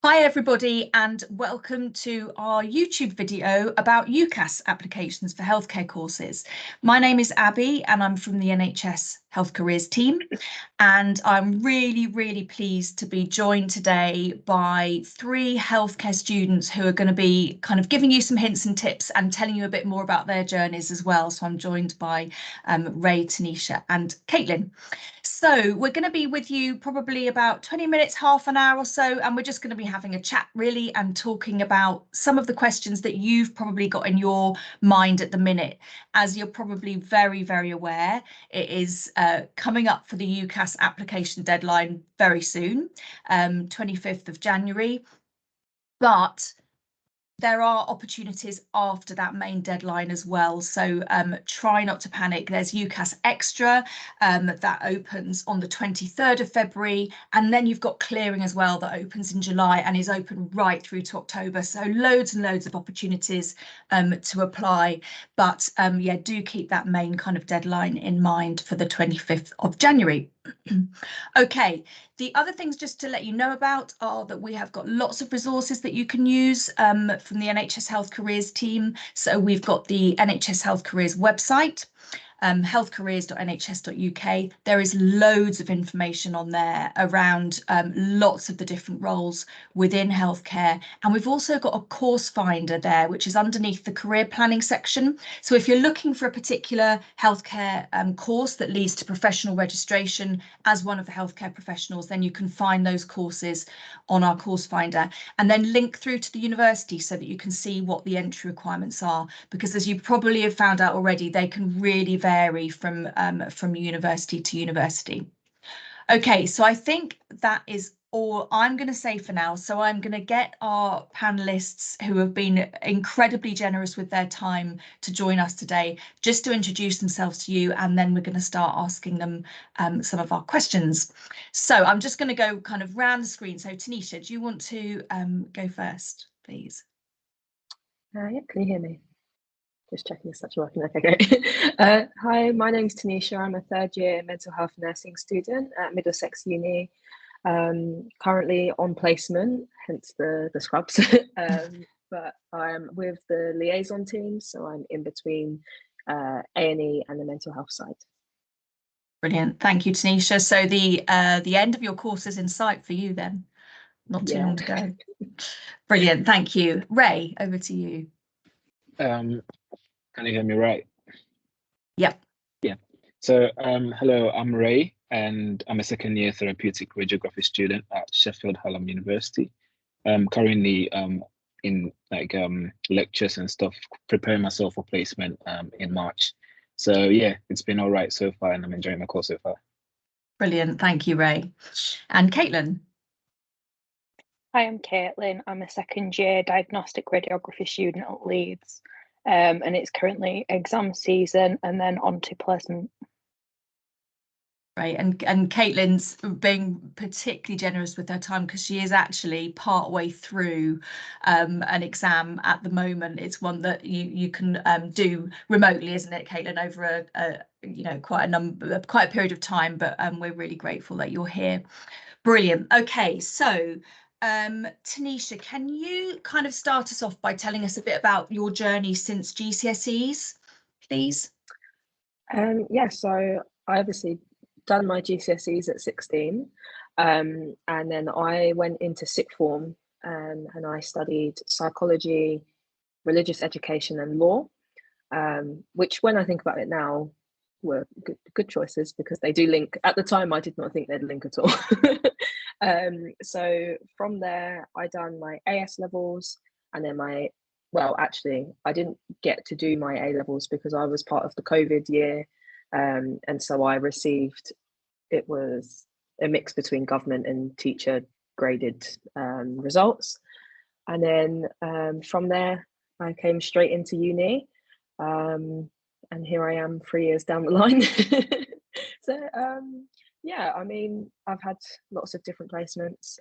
Hi everybody, and welcome to our YouTube video about UCAS applications for healthcare courses. My name is Abby and I'm from the NHS Health Careers team, and I'm really pleased to be joined today by three healthcare students who are going to be kind of giving you some hints and tips and telling you a bit more about their journeys as well. So I'm joined by Ray, Tanisha and Caitlin. So we're going to be with you probably about 20 minutes, half an hour or so, and we're just going to be having a chat really and talking about some of the questions that you've probably got in your mind at the minute. As you're probably very aware, it is coming up for the UCAS application deadline very soon, 25th of January, but there are opportunities after that main deadline as well, so try not to panic. There's UCAS Extra that opens on the 23rd of February, and then you've got clearing as well that opens in July and is open right through to October, so loads and loads of opportunities to apply. But yeah, do keep that main kind of deadline in mind for the 25th of January. Okay, the other things just to let you know about are that we have got lots of resources that you can use from the NHS Health Careers team. So we've got the NHS Health Careers website, healthcareers.nhs.uk. There is loads of information on there around lots of the different roles within healthcare. And we've also got a course finder there, which is underneath the career planning section. So if you're looking for a particular healthcare course that leads to professional registration as one of the healthcare professionals, then you can find those courses on our course finder and then link through to the university so that you can see what the entry requirements are, because as you probably have found out already, they can really vary from university to university. Okay, so I think that is all I'm going to say for now. So I'm going to get our panelists, who have been incredibly generous with their time, to join us today, just to introduce themselves to you, and then we're going to start asking them some of our questions. So I'm just going to go kind of round the screen. So Tanisha, do you want to go first, please? Yeah, can you hear me? Just checking this actually working. Okay, great. Hi, my name's Tanisha. I'm a third year mental health nursing student at Middlesex Uni. Currently on placement, hence the scrubs. But I'm with the liaison team, so I'm in between A&E and the mental health side. Brilliant, thank you, Tanisha. So the end of your course is in sight for you then, not too long to go. Brilliant, thank you. Ray, over to you. Can you hear me right? Yep. Yeah. So hello, I'm Ray, and I'm a second year therapeutic radiography student at Sheffield Hallam University. Currently in lectures and stuff, preparing myself for placement in March. So yeah, it's been all right so far, and I'm enjoying my course so far. Brilliant, thank you, Ray. And Caitlin. Hi, I'm Caitlin. I'm a second year diagnostic radiography student at Leeds, and it's currently exam season and then on to placement. Right, and Caitlin's being particularly generous with her time because she is actually part way through an exam at the moment. It's one that you can do remotely, isn't it, Caitlin, over quite a period of time, but we're really grateful that you're here. Brilliant. Okay, so Tanisha, can you kind of start us off by telling us a bit about your journey since GCSEs, please? Yeah, so I obviously done my GCSEs at 16, and then I went into sixth form, and I studied psychology, religious education and law, which when I think about it now were good choices, because they do link. At the time I did not think they'd link at all. So from there I done my AS levels, and then actually I didn't get to do my A levels because I was part of the COVID year. And so I received, it was a mix between government and teacher graded results. And then from there, I came straight into uni. And here I am 3 years down the line. So yeah, I mean, I've had lots of different placements.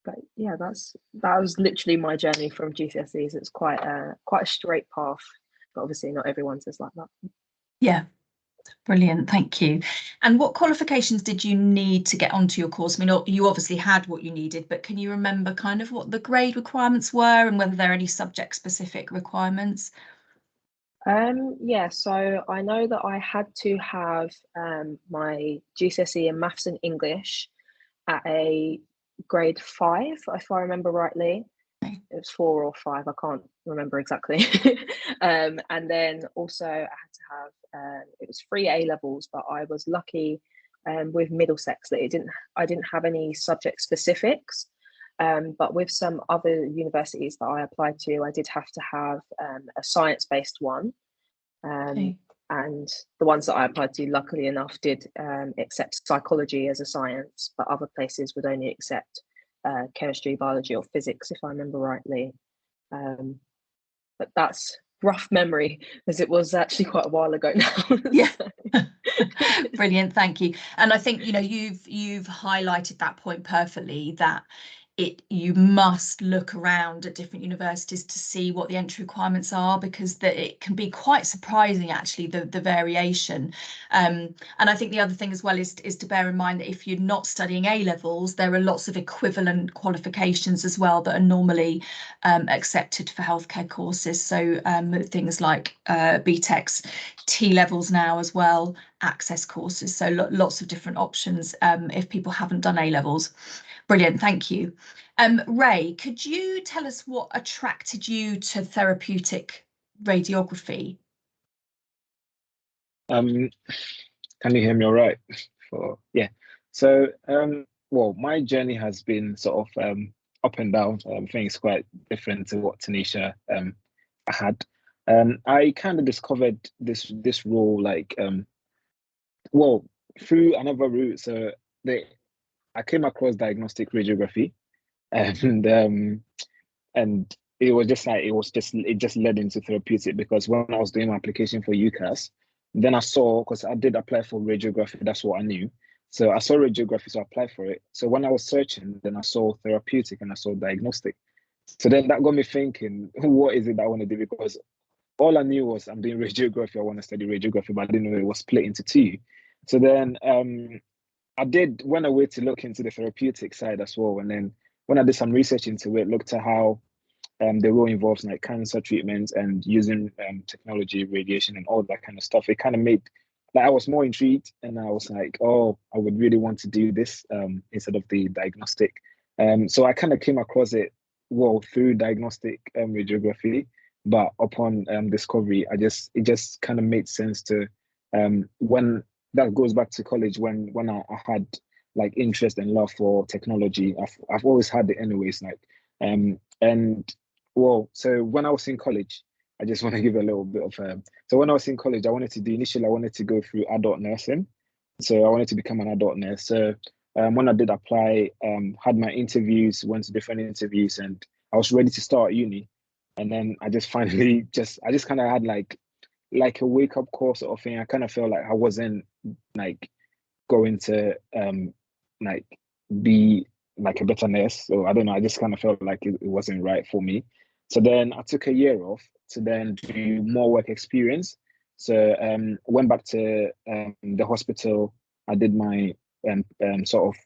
But yeah, that was literally my journey from GCSEs. It's quite a straight path, but obviously not everyone's is like that. Yeah, Brilliant, thank you. And what qualifications did you need to get onto your course? I mean, you obviously had what you needed, but can you remember kind of what the grade requirements were and whether there are any subject specific requirements? Yeah, so I know that I had to have my GCSE in maths and English at a grade 5, if I remember rightly. Okay. It was 4 or 5, I can't remember exactly. And then also I had to have it was 3 A levels, but I was lucky with Middlesex that I didn't have any subject specifics. But with some other universities that I applied to, I did have to have a science-based one. Okay. And the ones that I applied to, luckily enough, did accept psychology as a science, but other places would only accept chemistry, biology, or physics, if I remember rightly. But that's rough memory, as it was actually quite a while ago now. Yeah. Brilliant, thank you. And I think, you know, you've highlighted that point perfectly, that you must look around at different universities to see what the entry requirements are, because it can be quite surprising actually, the variation. And I think the other thing as well is to bear in mind that if you're not studying A levels, there are lots of equivalent qualifications as well that are normally accepted for healthcare courses. So things like BTECs, T levels now as well, access courses. So lots of different options if people haven't done A levels. Brilliant, thank you. Ray, could you tell us what attracted you to therapeutic radiography? Can you hear me all right? Yeah. So well, my journey has been sort of up and down. I think it's quite different to what Tanisha had. I kind of discovered this role like well, through another route. So I came across diagnostic radiography, and it was just like it just led into therapeutic, because when I was doing my application for UCAS, then I saw, because I did apply for radiography, that's what I knew. So I saw radiography, so I applied for it. So when I was searching, then I saw therapeutic and I saw diagnostic. So then that got me thinking, what is it that I want to do? Because all I knew was I'm doing radiography, I want to study radiography, but I didn't know it was split into two. So then went away to look into the therapeutic side as well. And then when I did some research into it, looked at how the role involves like cancer treatment and using technology, radiation, and all that kind of stuff. It kind of made like I was more intrigued, and I was like, oh, I would really want to do this instead of the diagnostic. So I kind of came across it through diagnostic radiography, but upon discovery, it just kind of made sense to when that goes back to college when I had like interest and love for technology. I've always had it anyways, like and well, so when I was in college, I just want to give a little bit of so when I was in college, I wanted to go through adult nursing. So I wanted to become an adult nurse. So when I did apply, had my interviews, went to different interviews, and I was ready to start uni. And then I just finally I just kind of had like a wake up call sort of thing. I kind of felt like I wasn't like going to like be like a better nurse. So I don't know, I just kind of felt like it wasn't right for me. So then I took a year off to then do more work experience. So went back to the hospital. I did my sort of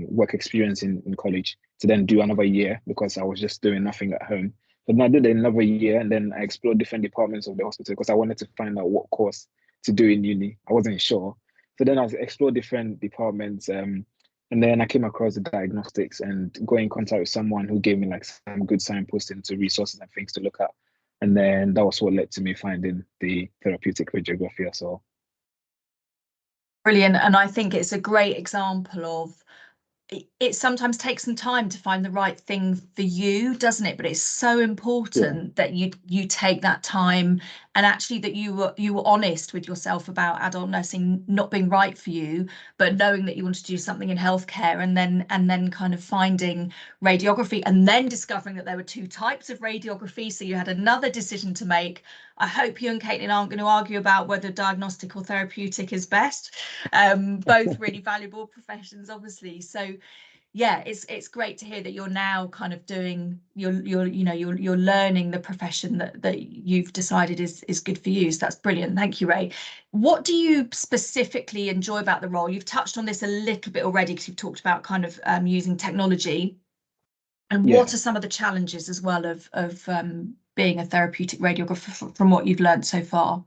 work experience in college to then do another year, because I was just doing nothing at home. But then I did another year, and then I explored different departments of the hospital because I wanted to find out what course to do in uni. I wasn't sure. So then I explored different departments, and then I came across the diagnostics and got in contact with someone who gave me like some good signposting to resources and things to look at. And then that was what led to me finding the therapeutic radiography as well. Brilliant. And I think it's a great example of it sometimes takes some time to find the right thing for you, doesn't it? But it's so important that you take that time, and actually that you were honest with yourself about adult nursing not being right for you, but knowing that you want to do something in healthcare, and then kind of finding radiography, and then discovering that there were two types of radiography. So you had another decision to make. I hope you and Caitlin aren't going to argue about whether diagnostic or therapeutic is best. Both really valuable professions, obviously. So yeah, it's great to hear that you're now kind of doing you're learning the profession that you've decided is good for you. So that's brilliant. Thank you, Ray. What do you specifically enjoy about the role? You've touched on this a little bit already because you've talked about kind of using technology. And what are some of the challenges as well of being a therapeutic radiographer from what you've learned so far?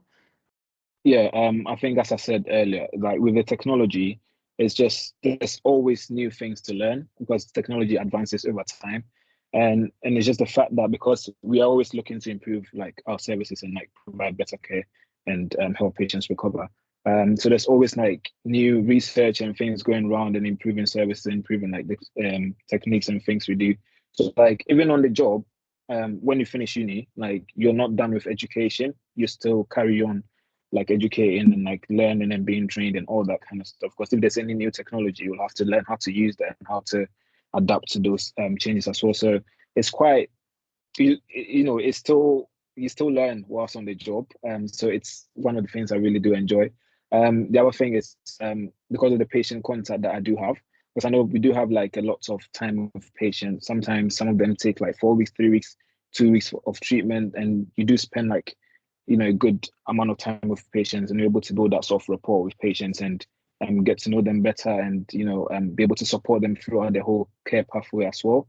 Yeah, I think as I said earlier, like with the technology, it's just there's always new things to learn because technology advances over time. And it's just the fact that because we are always looking to improve like our services and like provide better care and help patients recover. So there's always like new research and things going around and improving services, improving like the techniques and things we do. So like even on the job, when you finish uni, like you're not done with education, you still carry on like educating and like learning and being trained and all that kind of stuff. Because if there's any new technology, you'll have to learn how to use that and how to adapt to those changes as well. So it's quite, it's still you still learn whilst on the job. So it's one of the things I really do enjoy. The other thing is because of the patient contact that I do have, because I know we do have like a lot of time with patients. Sometimes some of them take like 4 weeks, 3 weeks, 2 weeks of treatment, and you do spend like a good amount of time with patients, and you're able to build that sort of rapport with patients and get to know them better, and be able to support them throughout the whole care pathway as well.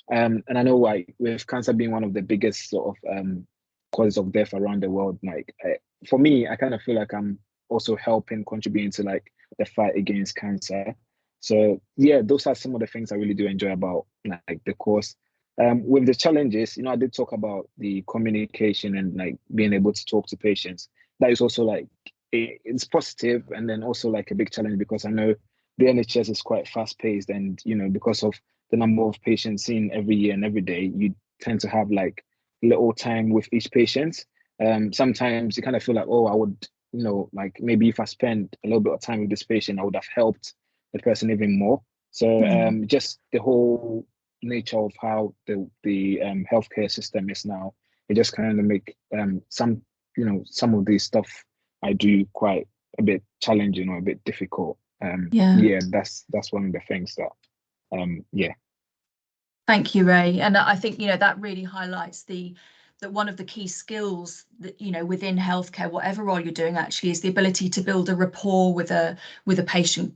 And I know like with cancer being one of the biggest sort of causes of death around the world, like for me, I kind of feel like I'm also helping contributing to like the fight against cancer. So yeah, those are some of the things I really do enjoy about like the course. With the challenges, I did talk about the communication and like being able to talk to patients. That is also like it's positive, and then also like a big challenge because I know the NHS is quite fast paced, and because of the number of patients seen every year and every day, you tend to have like little time with each patient. Sometimes you kind of feel like, oh, I would, like maybe if I spend a little bit of time with this patient, I would have helped the person even more. So just the whole nature of how the healthcare system is now, it just kind of make some of these stuff I do quite a bit challenging or a bit difficult. Yeah, that's one of the things that yeah. Thank you, Ray. And I think that really highlights that one of the key skills that within healthcare, whatever role you're doing, actually is the ability to build a rapport with a patient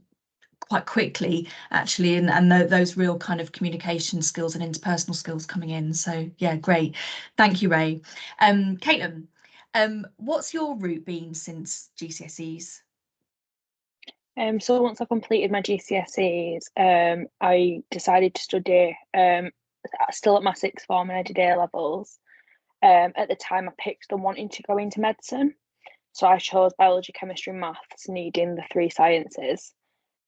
quite quickly, actually, and those real kind of communication skills and interpersonal skills coming in. So yeah, great. Thank you, Ray. Caitlin, what's your route been since GCSEs? So once I completed my GCSEs, I decided to study still at my sixth form, and I did A levels. At the time, I picked on wanting to go into medicine, so I chose biology, chemistry, maths, needing the 3 sciences.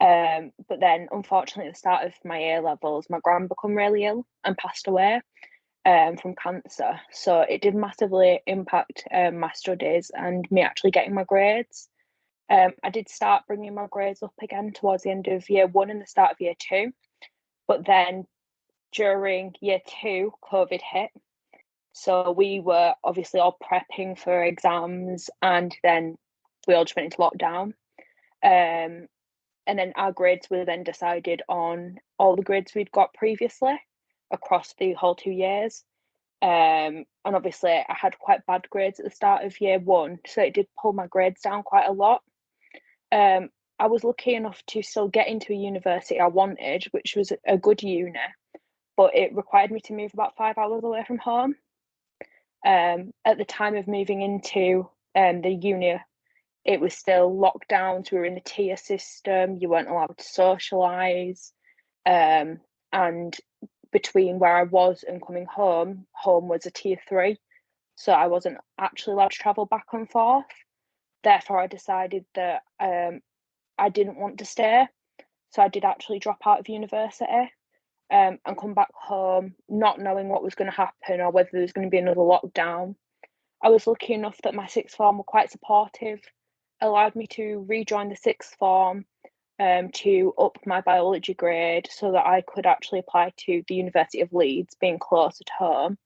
But then, unfortunately, at the start of my A levels, my gran became really ill and passed away from cancer. So it did massively impact my studies and me actually getting my grades. I did start bringing my grades up again towards the end of year 1 and the start of year 2. But then during year 2, COVID hit. So we were obviously all prepping for exams, and then we all just went into lockdown. And then our grades were then decided on all the grades we'd got previously across the whole 2 years. And obviously I had quite bad grades at the start of year 1, so it did pull my grades down quite a lot. I was lucky enough to still get into a university I wanted, which was a good uni, but it required me to move about 5 hours away from home. At the time of moving into the uni, it was still lockdowns. We were in the tier system. You weren't allowed to socialise. And between where I was and coming home was a tier 3. So I wasn't actually allowed to travel back and forth. Therefore, I decided that I didn't want to stay. So I did actually drop out of university and come back home, not knowing what was going to happen or whether there was going to be another lockdown. I was lucky enough that my sixth form were quite supportive, allowed me to rejoin the sixth form to up my biology grade so that I could actually apply to the University of Leeds, being closer to home.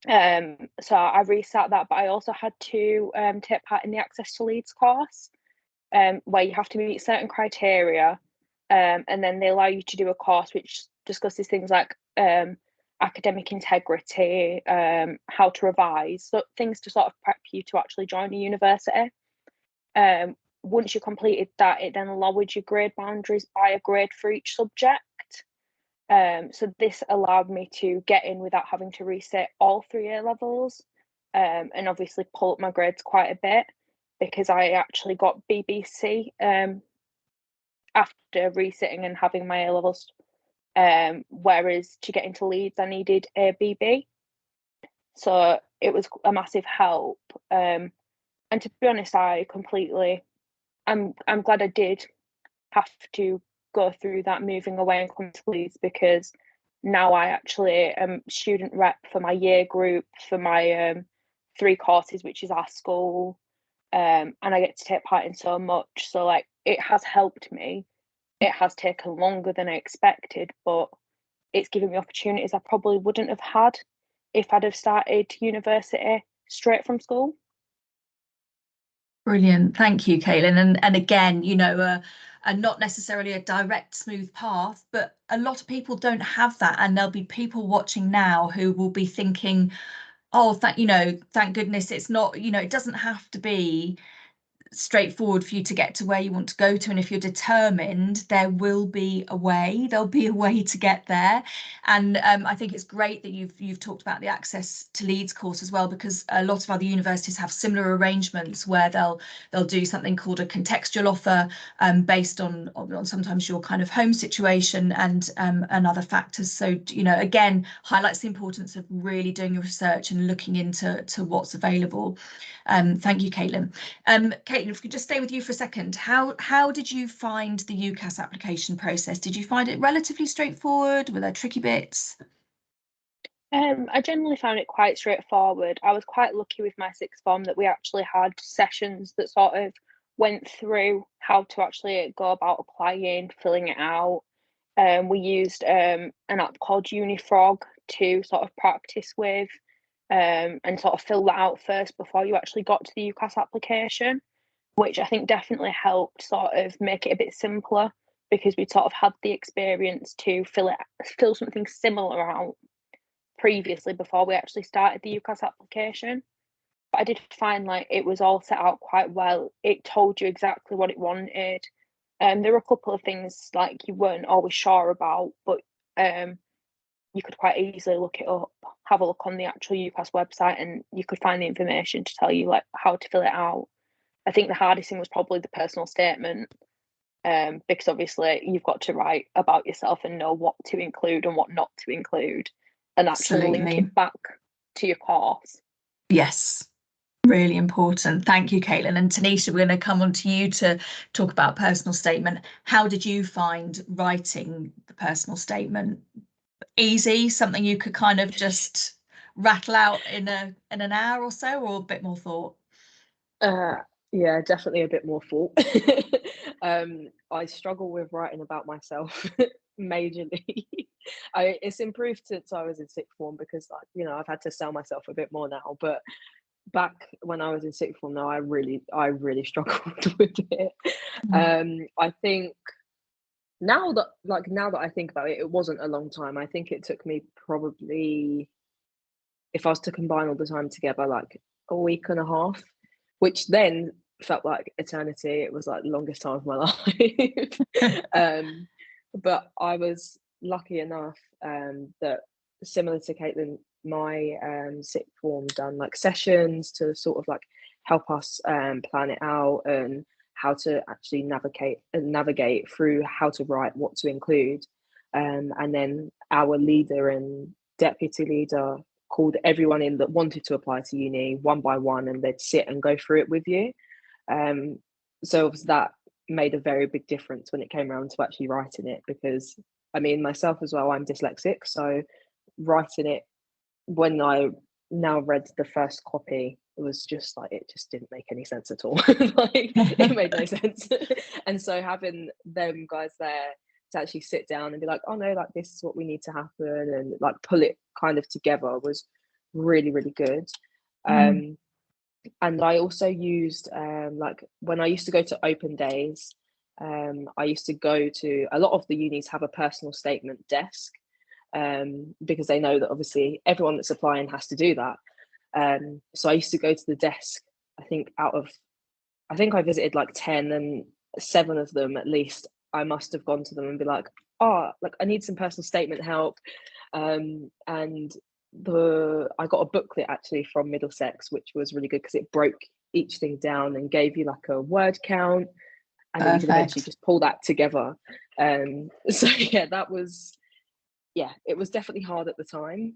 So I resat that, but I also had to take part in the Access to Leeds course, where you have to meet certain criteria and then they allow you to do a course which discusses things like academic integrity, how to revise, so things to sort of prep you to actually join a university. Once you completed that, it then lowered your grade boundaries by a grade for each subject. So this allowed me to get in without having to resit all 3 A levels, and obviously pull up my grades quite a bit, because I actually got BBC after resitting and having my A levels. Whereas to get into Leeds, I needed a BB. So it was a massive help. And to be honest, I'm glad I did have to go through that moving away and come to Leeds, because now I actually am student rep for my year group for my 3 courses, which is our school, and I get to take part in so much. So like, it has helped me. It has taken longer than I expected, but it's given me opportunities I probably wouldn't have had if I'd have started university straight from school. Brilliant. Thank you, Caitlin. And again, you know, and not necessarily a direct, smooth path, but a lot of people don't have that. And there'll be people watching now who will be thinking, oh, thank goodness it's not, it doesn't have to be straightforward for you to get to where you want to go to, and if you're determined, there'll be a way to get there. And I think it's great that you've talked about the access to Leeds course as well, because a lot of other universities have similar arrangements where they'll do something called a contextual offer, based on sometimes your kind of home situation and other factors. So again, highlights the importance of really doing your research and looking into what's available. Thank you, Caitlin. Caitlin, if we could just stay with you for a second, how did you find the UCAS application process? Did you find it relatively straightforward? Were there tricky bits? I generally found it quite straightforward. I was quite lucky with my 6th form that we actually had sessions that sort of went through how to actually go about applying, filling it out. We used an app called Unifrog to sort of practice with, and sort of fill that out first before you actually got to the UCAS application, which I think definitely helped sort of make it a bit simpler, because we sort of had the experience to fill something similar out previously before we actually started the UCAS application. But I did find like it was all set out quite well. It told you exactly what it wanted. There were a couple of things like you weren't always sure about, but you could quite easily look it up, have a look on the actual UCAS website, and you could find the information to tell you like how to fill it out. I think the hardest thing was probably the personal statement, because obviously you've got to write about yourself and know what to include and what not to include, and actually link it back to your course. Yes, really important. Thank you, Caitlin. And Tanisha, we're going to come on to you to talk about personal statement. How did you find writing the personal statement? Easy, something you could kind of just rattle out in an hour or so, or a bit more thought? Yeah, definitely a bit more thought. I struggle with writing about myself majorly. It's improved since I was in 6th form, because I've had to sell myself a bit more now, but back when I was in 6th form, I really struggled with it. I think now that I think about it, it wasn't a long time. I think it took me probably, if I was to combine all the time together, like a week and a half, which then felt like eternity. It was like the longest time of my life. But I was lucky enough that, similar to Caitlin, my 6th form done like sessions to sort of like help us plan it out and how to actually navigate through how to write, what to include, and then our leader and deputy leader called everyone in that wanted to apply to uni one by one, and they'd sit and go through it with you. So that made a very big difference when it came around to actually writing it, because I mean, myself as well, I'm dyslexic, so writing it, when I now read the first copy, it was just like, it just didn't make any sense at all. Like, it made no sense. And so having them guys there to actually sit down and be like, oh no, like this is what we need to happen, and like pull it kind of together, was really, really good. And I also used like when I used to go to open days, I used to go to a lot of the unis have a personal statement desk, because they know that obviously everyone that's applying has to do that. So I used to go to the desk. I think I visited like 10, and 7 of them at least, I must have gone to them and be like, oh, like I need some personal statement help. And I got a booklet actually from Middlesex, which was really good because it broke each thing down and gave you like a word count, and then you could eventually just pull that together. So yeah, it was definitely hard at the time,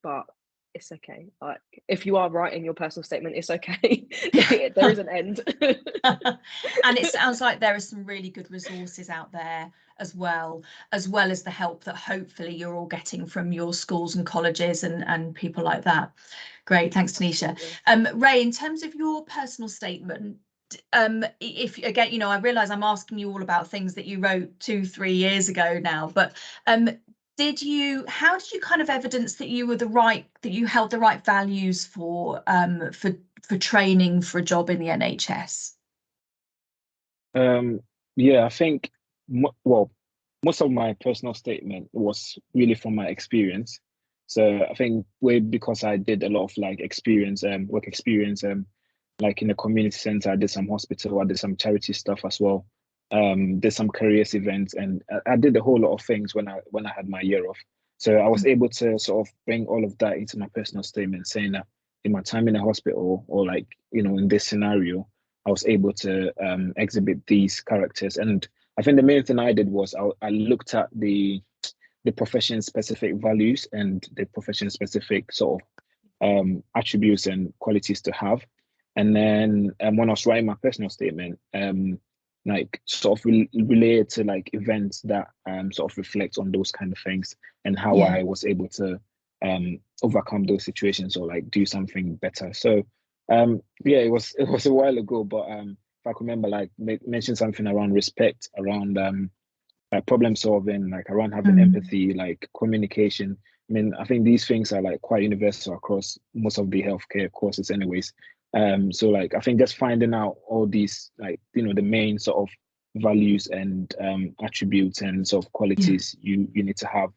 but it's okay. Like if you are writing your personal statement, it's okay. There is an end. And it sounds like there are some really good resources out there as well as the help that hopefully you're all getting from your schools and colleges and people like that. Great, thanks, Tanisha. Ray, in terms of your personal statement, if again, you know, I realise I'm asking you all about things that you wrote 2-3 years ago now, but how did you kind of evidence that you held the right values for training for a job in the NHS? Yeah, I think most of my personal statement was really from my experience. So I think because I did a lot of like work experience, like in the community center, I did some hospital, I did some charity stuff as well. Did some careers events, and I did a whole lot of things when I had my year off. So I was able to sort of bring all of that into my personal statement, saying that in my time in the hospital, or like, you know, in this scenario, I was able to exhibit these characters. And I think the main thing I did was I looked at the profession specific values and the profession specific sort of attributes and qualities to have. And then when I was writing my personal statement, like sort of relate to like events that sort of reflect on those kind of things, and how I was able to overcome those situations or like do something better. So it was a while ago, but if I could remember, like mention something around respect, around like problem solving, like around having empathy, like communication. I mean, I think these things are like quite universal across most of the healthcare courses anyways. So like I think just finding out all these, like, you know, the main sort of values and attributes and sort of qualities you need to have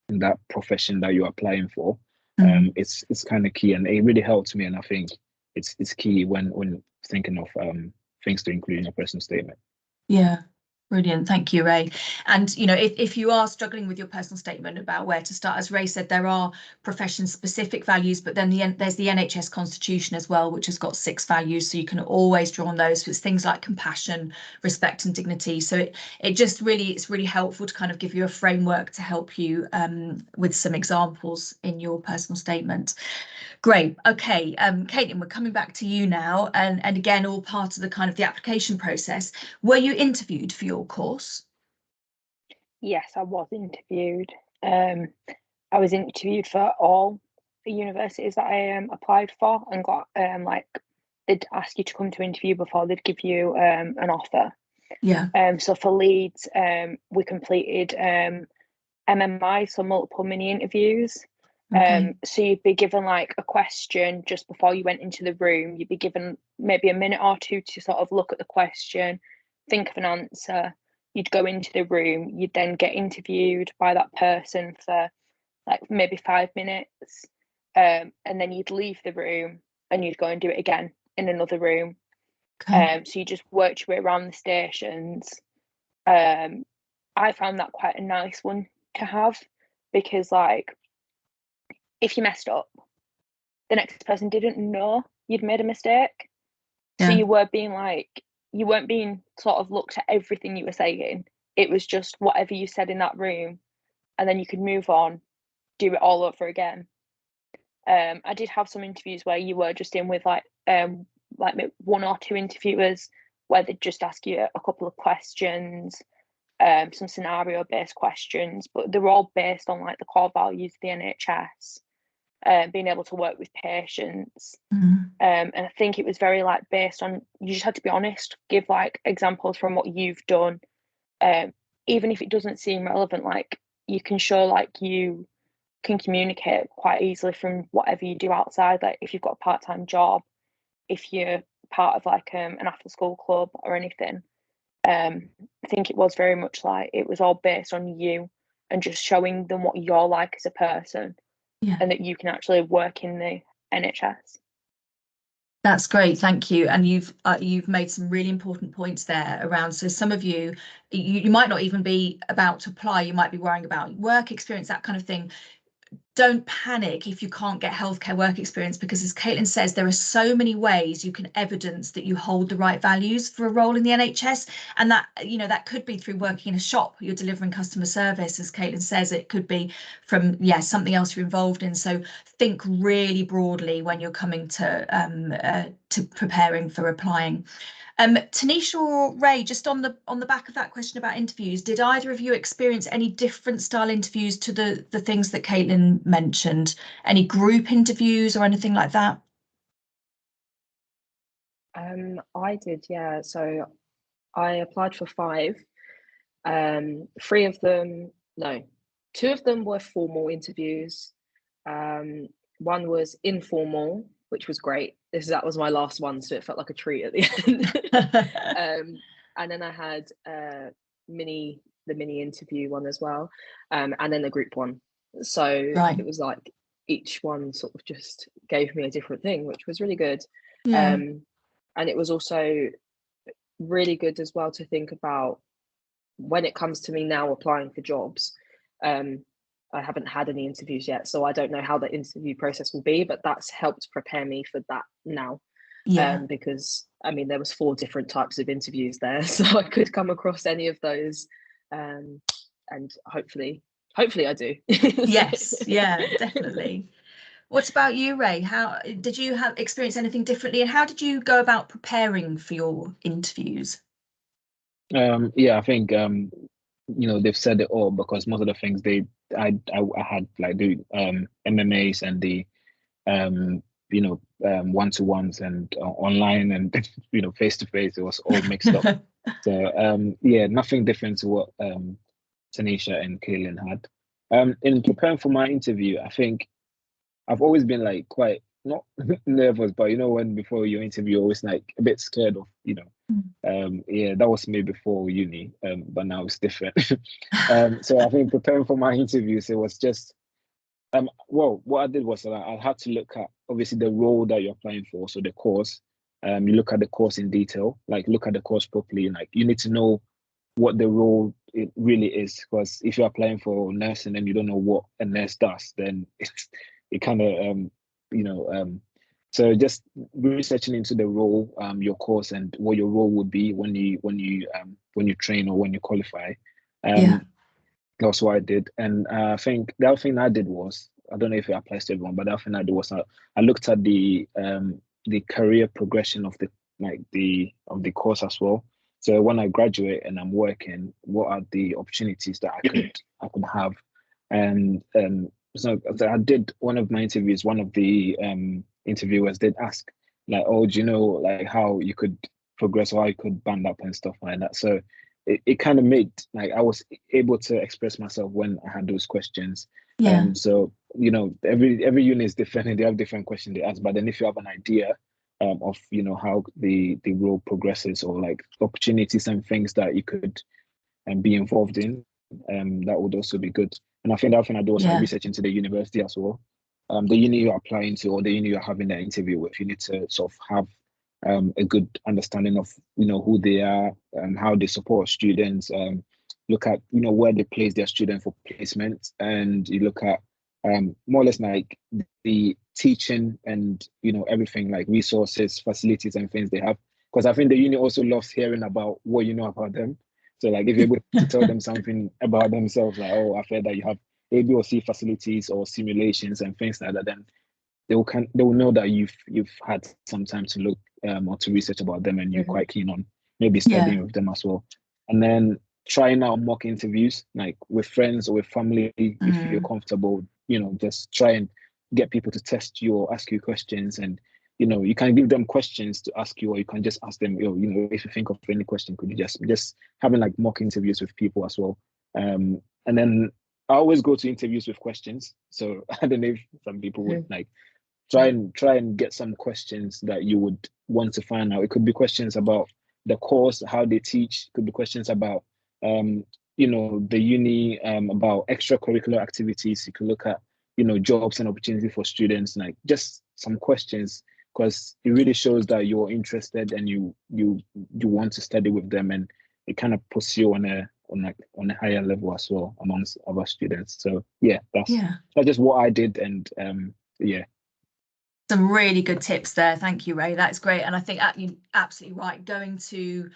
in that profession that you're applying for, it's kind of key, and it really helped me. And I think it's key when thinking of things to include in your personal statement. Yeah. Brilliant, thank you, Ray. And you know, if you are struggling with your personal statement about where to start, as Ray said, there are profession-specific values, but then there's the NHS Constitution as well, which has got 6 values, so you can always draw on those. So it's things like compassion, respect, and dignity. So it's really helpful to kind of give you a framework to help you with some examples in your personal statement. Great. Okay, Caitlin, we're coming back to you now, and again, all part of the kind of the application process. Were you interviewed for your course? Yes, I was interviewed. I was interviewed for all the universities that I applied for, and got like they'd ask you to come to interview before they'd give you an offer. Yeah. So for Leeds, we completed MMI, so multiple mini interviews. Okay. So you'd be given like a question just before you went into the room. You'd be given maybe a minute or two to sort of look at the question, think of an answer. You'd go into the room, you'd then get interviewed by that person for like maybe 5 minutes, and then you'd leave the room and you'd go and do it again in another room. Okay. So you just worked your way around the stations. I found that quite a nice one to have, because like if you messed up, the next person didn't know you'd made a mistake. So you weren't being sort of looked at everything you were saying. It was just whatever you said in that room, and then you could move on, do it all over again. I did have some interviews where you were just in with like 1 or 2 interviewers, where they'd just ask you a couple of questions, some scenario based questions, but they were all based on like the core values of the NHS. Being able to work with patients, and I think it was very like based on, you just had to be honest, give like examples from what you've done, even if it doesn't seem relevant. Like you can show like you can communicate quite easily from whatever you do outside, like if you've got a part-time job, if you're part of like an after-school club or anything. I think it was very much like it was all based on you and just showing them what you're like as a person, and that you can actually work in the NHS. That's great, thank you. And you've made some really important points there around. So some of you might not even be about to apply. You might be worrying about work experience, that kind of thing. Don't panic if you can't get healthcare work experience, because as Caitlin says, there are so many ways you can evidence that you hold the right values for a role in the NHS. And that, that could be through working in a shop, you're delivering customer service. As Caitlin says, it could be from, something else you're involved in. So think really broadly when you're coming to preparing for applying. Tanisha or Ray, just on the back of that question about interviews, did either of you experience any different style interviews to the things that Caitlin mentioned? Any group interviews or anything like that? I did, yeah. So I applied for 5. 3 of them, no, 2 of them were formal interviews. One was informal, which was great. That was my last one, so it felt like a treat at the end. And then I had the mini interview one as well, and then the group one. So It was like each one sort of just gave me a different thing, which was really good. Yeah. And it was also really good as well to think about when it comes to me now applying for jobs. I haven't had any interviews yet, so I don't know how the interview process will be, but that's helped prepare me for that now. Because I mean, there was 4 different types of interviews there, so I could come across any of those, and hopefully I do. Yes, yeah, definitely. What about you, Ray? How did you experience anything differently, and how did you go about preparing for your interviews? I think they've said it all, because most of the things I had, like the MMAs and the one-to-ones and online and face-to-face, it was all mixed up. So nothing different to what Tanisha and Kaylin had. In preparing for my interview, I think I've always been like quite not nervous, but when before your interview, you're always like a bit scared of, that was me before uni, but now it's different. So I think preparing for my interviews, it was just, what I did was I had to look at obviously the role that you're applying for, so the course. You look at the course in detail, like look at the course properly, and like you need to know what the role it really is, because if you're applying for nursing and you don't know what a nurse does, then it kind of so just researching into the role, your course, and what your role would be when you train or when you qualify. That's what I did. And I think the other thing I did was, I don't know if it applies to everyone, but the other thing I did was I looked at the career progression of the course as well. So when I graduate and I'm working, what are the opportunities that I could have? And so I did one of my interviews. One of the interviewers did ask, like, "Oh, do you know like how you could progress or how you could band up and stuff like that?" So it kind of made like I was able to express myself when I had those questions. So every unit is different and they have different questions they ask. But then if you have an idea of how the role progresses, or like opportunities and things that you could be involved in, that would also be good. And I think the other thing I do was research into the university as well. The uni you're applying to, or the uni you're having that interview with, you need to sort of have a good understanding of who they are and how they support students. Look at where they place their student for placement, and you look at more or less like the teaching and everything, like resources, facilities, and things they have. Because I think the uni also loves hearing about what you know about them. So like if you're able to tell them something about themselves, like, oh, I've heard that you have A, B, or C facilities or simulations and things like that, then they will know that you've had some time to look or to research about them, and you're quite keen on maybe studying with them as well. And then trying out mock interviews, like with friends or with family, if you're comfortable, just try and get people to test you or ask you questions. And you can give them questions to ask you, or you can just ask them, if you think of any question, could you just having like mock interviews with people as well. And then I always go to interviews with questions. So I don't know if some people would like try and get some questions that you would want to find out. It could be questions about the course, how they teach. Could be questions about you know, the uni, about extracurricular activities. You could look at, you know, jobs and opportunity for students, like just some questions, because it really shows that you're interested and you want to study with them, and it kind of puts you on a higher level as well amongst other students. So yeah, that's just what I did, and yeah. Some really good tips there. Thank you, Ray. That's great. And I think you're absolutely right. Going to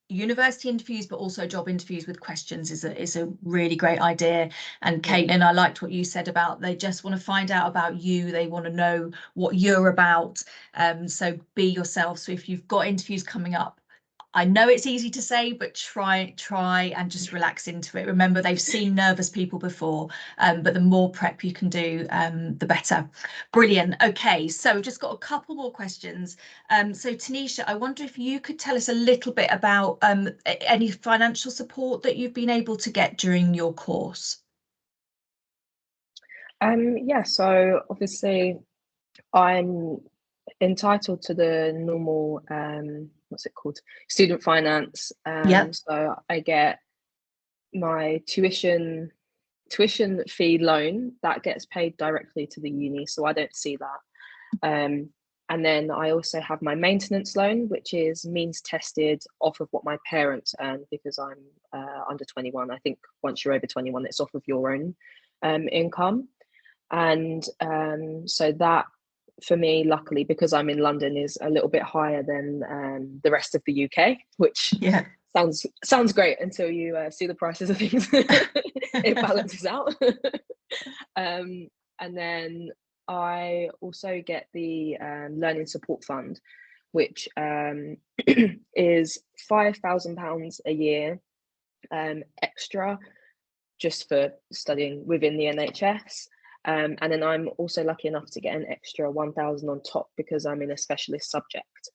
university interviews, but also job interviews with questions is a really great idea. And Caitlin, I liked what you said about they just want to find out about you. They want to know what you're about. So be yourself. So if you've got interviews coming up, I know it's easy to say, but try and just relax into it. Remember, they've seen nervous people before, but the more prep you can do, the better. Brilliant. Okay, so we've just got a couple more questions. So Tanisha, I wonder if you could tell us a little bit about any financial support that you've been able to get during your course. Yeah, so obviously I'm entitled to the normal what's it called, student finance. So I get my tuition fee loan that gets paid directly to the uni, so I don't see that. And then I also have my maintenance loan, which is means tested off of what my parents earn, because I'm under 21. I think once you're over 21, it's off of your own income. And so that, for me, luckily, because I'm in London, is a little bit higher than the rest of the UK, which sounds great until you see the prices of things. It balances out. And then I also get the Learning Support Fund, which is £5,000 a year extra just for studying within the NHS. And then I'm also lucky enough to get an extra 1,000 on top because I'm in a specialist subject.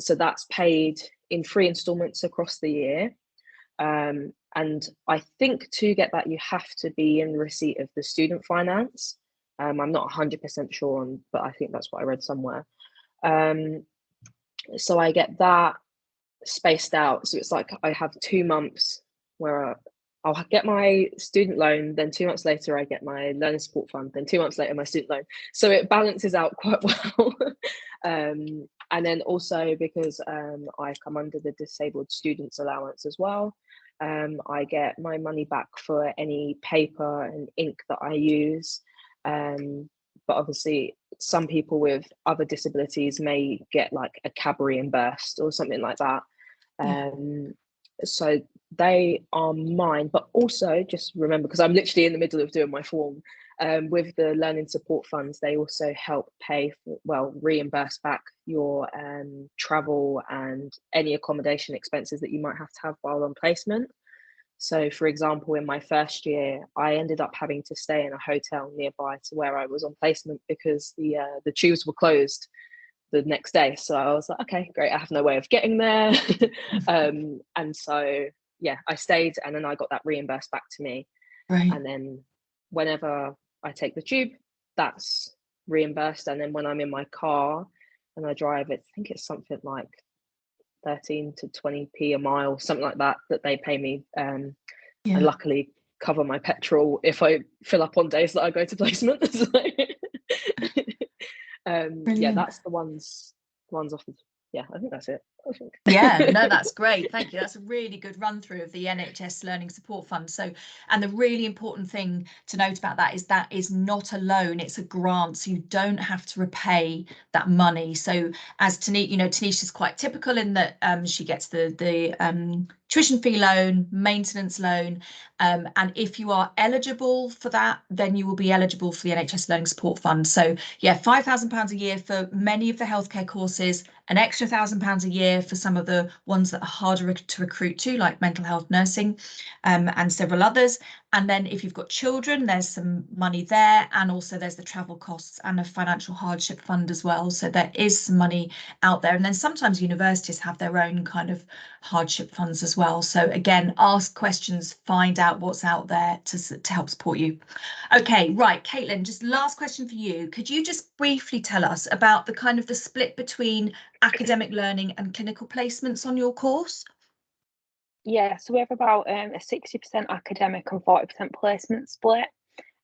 So that's paid in 3 installments across the year. And I think to get that, you have to be in receipt of the student finance. I'm not 100% sure on, but I think that's what I read somewhere. So I get that spaced out. So it's like I have 2 months where I'll get my student loan, then 2 months later I get my learning support fund, then 2 months later my student loan. So it balances out quite well. And then also because I come under the disabled students allowance as well, I get my money back for any paper and ink that I use. But obviously some people with other disabilities may get like a cab reimbursed or something like that. So they are mine, but also just remember, because I'm literally in the middle of doing my form, with the learning support funds, they also help pay for, well, reimburse back your travel and any accommodation expenses that you might have to have while on placement. So for example, in my first year, I ended up having to stay in a hotel nearby to where I was on placement because the tubes were closed the next day. So I was like, okay, great, I have no way of getting there. And so yeah, I stayed, and then I got that reimbursed back to me. Right. And then whenever I take the tube, that's reimbursed. And then when I'm in my car and I drive, I think it's something like 13 to 20p a mile, something like that, that they pay me. And luckily cover my petrol if I fill up on days that I go to placement. So, yeah, that's the ones off the, yeah, I think that's it. Yeah, no, that's great. Thank you. That's a really good run through of the NHS Learning Support Fund. So, and the really important thing to note about that is not a loan, it's a grant. So you don't have to repay that money. So as Tanisha's quite typical in that she gets the tuition fee loan, maintenance loan, and if you are eligible for that, then you will be eligible for the NHS Learning Support Fund. So yeah, £5,000 a year for many of the healthcare courses, an extra £1,000 a year for some of the ones that are harder to recruit to, like mental health nursing, and several others. And then if you've got children, there's some money there, and also there's the travel costs and a financial hardship fund as well. So there is some money out there. And then sometimes universities have their own kind of hardship funds as well. So again, ask questions, find out what's out there to help support you. Okay, right, Caitlin, just last question for you. Could you just briefly tell us about the kind of the split between academic learning and clinical placements on your course? Yeah, so we have about a 60% academic and 40% placement split,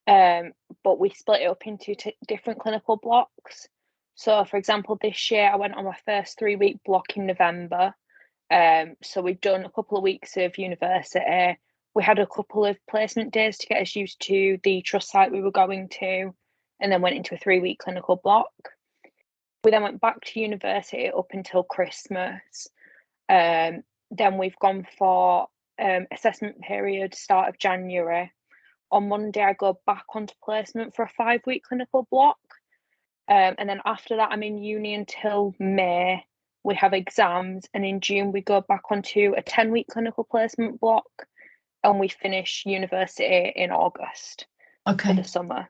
but we split it up into different clinical blocks. So, for example, this year I went on my first 3-week block in November. So we've done a couple of weeks of university. We had a couple of placement days to get us used to the trust site we were going to, and then went into a 3-week clinical block. We then went back to university up until Christmas. Then we've gone for assessment period, start of January. On Monday, I go back onto placement for a 5-week clinical block. And then after that, I'm in uni until May. We have exams, and in June, we go back onto a 10-week clinical placement block, and we finish university in August for the summer.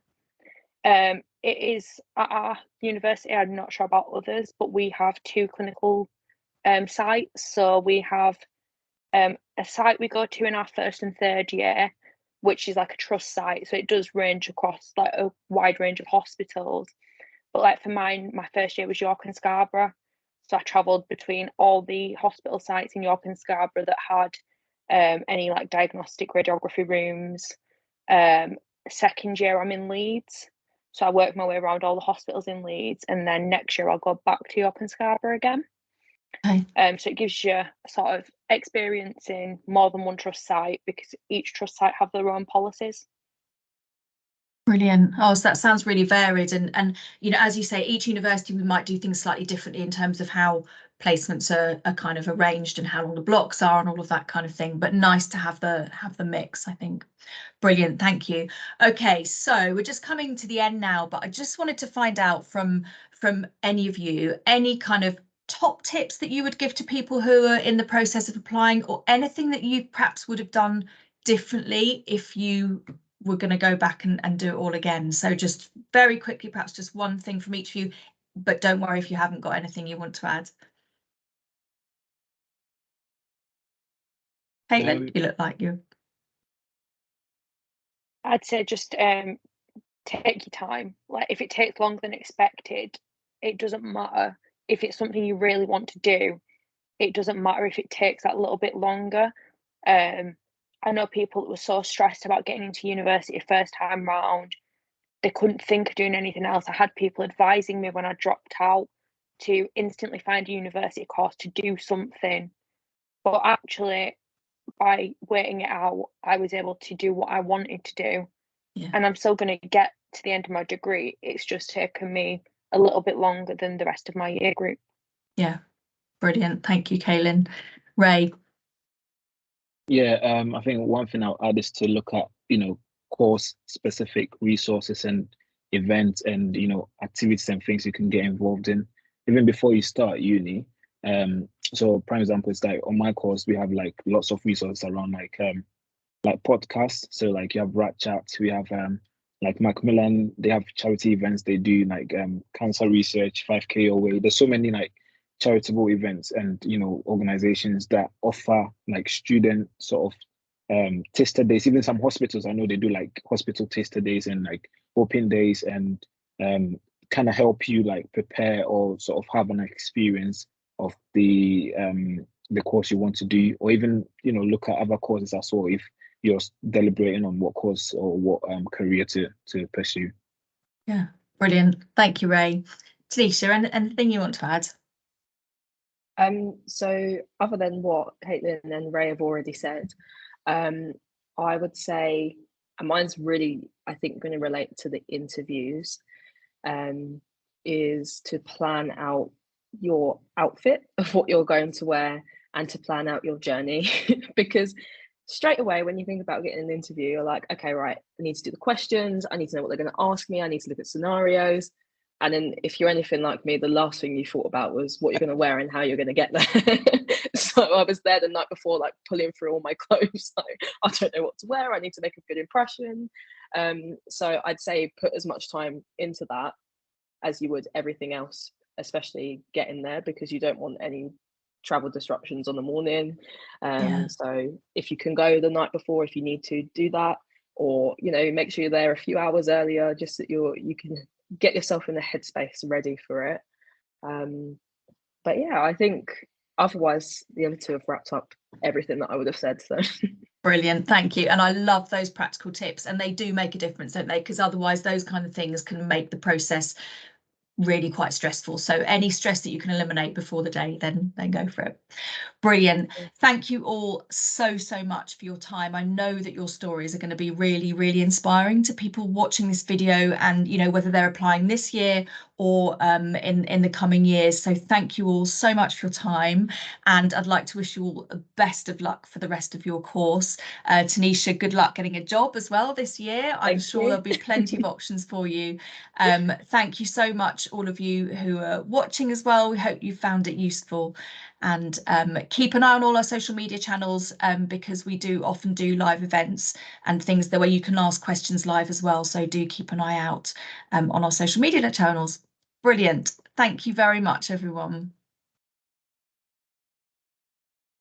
It is at our university, I'm not sure about others, but we have 2 clinical sites. So we have a site we go to in our 1st and 3rd year, which is like a trust site. So it does range across like a wide range of hospitals. But like for mine, my 1st year was York and Scarborough. So I travelled between all the hospital sites in York and Scarborough that had any like diagnostic radiography rooms. 2nd year, I'm in Leeds. So I worked my way around all the hospitals in Leeds. And then next year, I'll go back to York and Scarborough again. Okay. So it gives you a sort of experience in more than one trust site, because each trust site have their own policies. Brilliant. Oh, so that sounds really varied, and you know, as you say, each university we might do things slightly differently in terms of how placements are kind of arranged and how long the blocks are and all of that kind of thing, but nice to have the mix, I think. Brilliant, thank you. Okay, so we're just coming to the end now, but I just wanted to find out from any of you any kind of top tips that you would give to people who are in the process of applying, or anything that you perhaps would have done differently if you were going to go back and do it all again. So just very quickly, perhaps just one thing from each of you, but don't worry if you haven't got anything you want to add. Caitlin, you look like you. I'd say just take your time. Like if it takes longer than expected, it doesn't matter. If it's something you really want to do, it doesn't matter if it takes that little bit longer. I know people that were so stressed about getting into university first time round, they couldn't think of doing anything else. I had people advising me when I dropped out to instantly find a university course to do something. But actually, by waiting it out, I was able to do what I wanted to do. Yeah. And I'm still going to get to the end of my degree. It's just taken me a little bit longer than the rest of my year group. Yeah, brilliant. Thank you, Caitlin. Ray. Yeah, I think one thing I'll add is to look at, course specific resources and events and, activities and things you can get involved in even before you start uni. So prime example is like on my course, we have like lots of resources around like podcasts. So like you have Rat Chat, we have like Macmillan, they have charity events, they do like cancer research, 5K away. There's so many like charitable events and organizations that offer like student sort of taster days. Even some hospitals, I know they do like hospital taster days and like open days, and kind of help you like prepare or sort of have an experience of the course you want to do, or even look at other courses as well if you're deliberating on what course or what career to pursue. Yeah, brilliant. Thank you, Ray. Tanisha, anything you want to add? So other than what Caitlin and Ray have already said, I would say, and mine's really, I think, going to relate to the interviews, is to plan out your outfit of what you're going to wear and to plan out your journey. Because straight away, when you think about getting an interview, you're like, okay, right, I need to do the questions, I need to know what they're going to ask me, I need to look at scenarios. And then if you're anything like me, the last thing you thought about was what you're going to wear and how you're going to get there. So I was there the night before, like pulling through all my clothes. Like, I don't know what to wear. I need to make a good impression. So I'd say put as much time into that as you would everything else, especially getting there, because you don't want any travel disruptions on the morning. So if you can go the night before, if you need to do that, or make sure you're there a few hours earlier, just that you can get yourself in the headspace ready for it. But yeah, I think otherwise the other two have wrapped up everything that I would have said. So brilliant, thank you. And I love those practical tips, and they do make a difference, don't they? Because otherwise those kind of things can make the process really quite stressful. So any stress that you can eliminate before the day, then go for it. Brilliant. Thank you all so much for your time. I know that your stories are going to be really inspiring to people watching this video, and you know, whether they're applying this year or in the coming years. So thank you all so much for your time, and I'd like to wish you all the best of luck for the rest of your course. Tanisha, good luck getting a job as well this year. I'm sure there'll be plenty of options for you. Thank you so much, all of you who are watching as well. We hope you found it useful, and keep an eye on all our social media channels, because we do often do live events and things the way you can ask questions live as well. So do keep an eye out on our social media channels. Brilliant. Thank you very much, everyone.